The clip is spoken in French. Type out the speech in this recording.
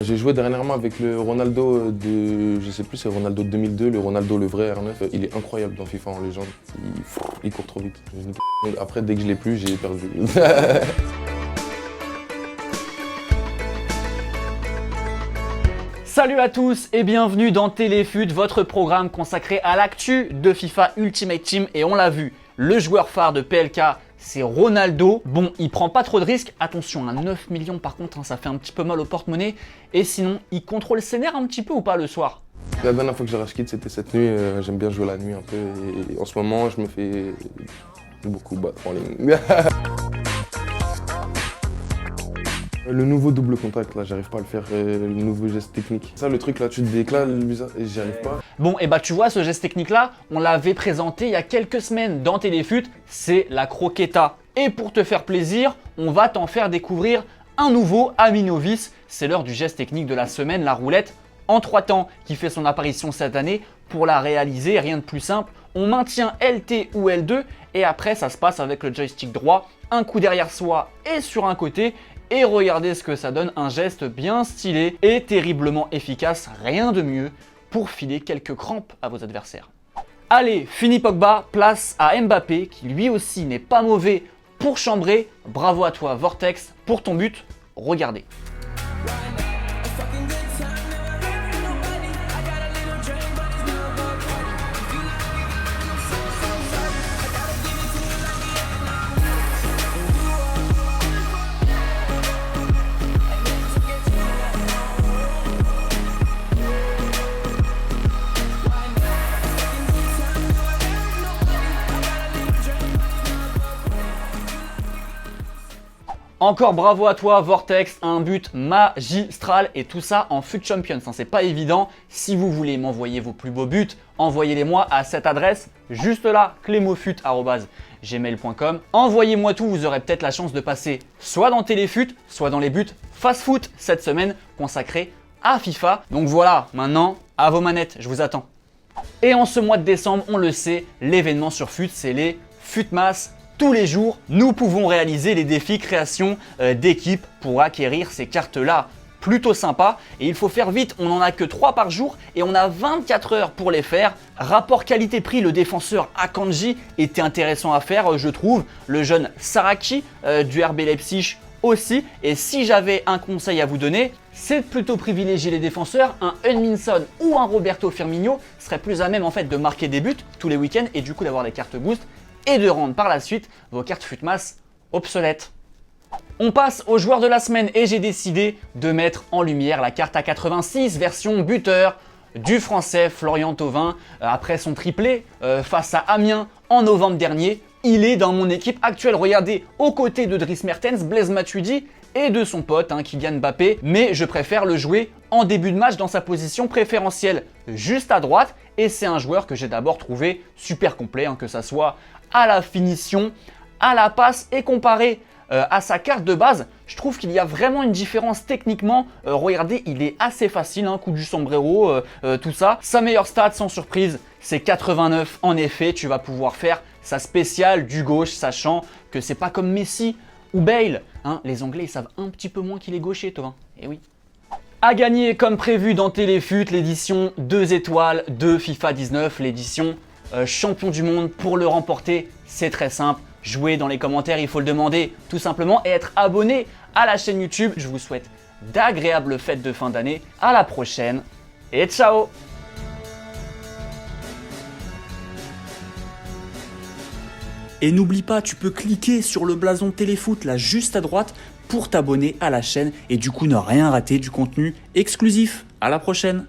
J'ai joué dernièrement avec le Ronaldo de, je sais plus, c'est Ronaldo de 2002, le Ronaldo le vrai R9. Il est incroyable dans FIFA en légende. Il court trop vite. Après, dès que je l'ai plus, j'ai perdu. Salut à tous et bienvenue dans Téléfut, votre programme consacré à l'actu de FIFA Ultimate Team. Et on l'a vu, le joueur phare de PLK, c'est Ronaldo. Bon, il prend pas trop de risques. Attention, à 9 millions par contre, ça fait un petit peu mal au porte-monnaie. Et sinon, il contrôle ses nerfs un petit peu ou pas le soir? La dernière fois que j'ai rage quit, c'était cette nuit. J'aime bien jouer la nuit un peu. Et en ce moment, je me fais beaucoup battre en ligne. Le nouveau double contact, là, j'arrive pas à le faire, le nouveau geste technique. Ça, le truc, là, tu te déclales, j'y arrive pas. Bon, et bah tu vois, ce geste technique-là, on l'avait présenté il y a quelques semaines dans Téléfut, c'est la croqueta. Et pour te faire plaisir, on va t'en faire découvrir un nouveau ami novice. C'est l'heure du geste technique de la semaine, la roulette en 3 temps, qui fait son apparition cette année. Pour la réaliser, rien de plus simple, on maintient LT ou L2 et après, ça se passe avec le joystick droit, un coup derrière soi et sur un côté. Et regardez ce que ça donne, un geste bien stylé et terriblement efficace, rien de mieux pour filer quelques crampes à vos adversaires. Allez, fini Pogba, place à Mbappé qui lui aussi n'est pas mauvais pour chambrer. Bravo à toi Vortex pour ton but, regardez. Encore bravo à toi Vortex, un but magistral et tout ça en FUT Champions, c'est pas évident. Si vous voulez m'envoyer vos plus beaux buts, envoyez-les moi à cette adresse juste là, clemofut@gmail.com. Envoyez-moi tout, vous aurez peut-être la chance de passer soit dans Téléfut, soit dans les buts Fast Foot cette semaine consacrée à FIFA. Donc voilà, maintenant à vos manettes, je vous attends. Et en ce mois de décembre, on le sait, l'événement sur FUT, c'est les FUTMAS. Tous les jours, nous pouvons réaliser les défis création d'équipe pour acquérir ces cartes-là. Plutôt sympa et il faut faire vite, on n'en a que 3 par jour et on a 24 heures pour les faire. Rapport qualité-prix, le défenseur Akanji était intéressant à faire, je trouve. Le jeune Saraki du RB Leipzig aussi. Et si j'avais un conseil à vous donner, c'est de plutôt privilégier les défenseurs. Un Heung-min Son ou un Roberto Firmino serait plus à même en fait de marquer des buts tous les week-ends et du coup d'avoir des cartes boost et de rendre par la suite vos cartes FUTMAS obsolètes. On passe aux joueurs de la semaine et j'ai décidé de mettre en lumière la carte A86 version buteur du français Florian Thauvin. Après son triplé face à Amiens en novembre dernier, il est dans mon équipe actuelle. Regardez, aux côtés de Dries Mertens, Blaise Matuidi et de son pote Kylian Mbappé. Mais je préfère le jouer en début de match dans sa position préférentielle, juste à droite. Et c'est un joueur que j'ai d'abord trouvé super complet, que ça soit à la finition, à la passe et comparé à sa carte de base, je trouve qu'il y a vraiment une différence techniquement. Regardez, il est assez facile, coup du sombrero, tout ça. Sa meilleure stat, sans surprise, c'est 89. En effet, tu vas pouvoir faire sa spéciale du gauche, sachant que c'est pas comme Messi ou Bale. Les Anglais ils savent un petit peu moins qu'il est gaucher, Thauvin. Eh oui. À gagner comme prévu dans Téléfut, l'édition 2 étoiles de FIFA 19, l'édition champion du monde. Pour le remporter, c'est très simple. Jouez dans les commentaires, il faut le demander tout simplement et être abonné à la chaîne YouTube. Je vous souhaite d'agréables fêtes de fin d'année. À la prochaine et ciao! Et n'oublie pas, tu peux cliquer sur le blason Téléfut là juste à droite pour t'abonner à la chaîne et du coup ne rien rater du contenu exclusif. À la prochaine!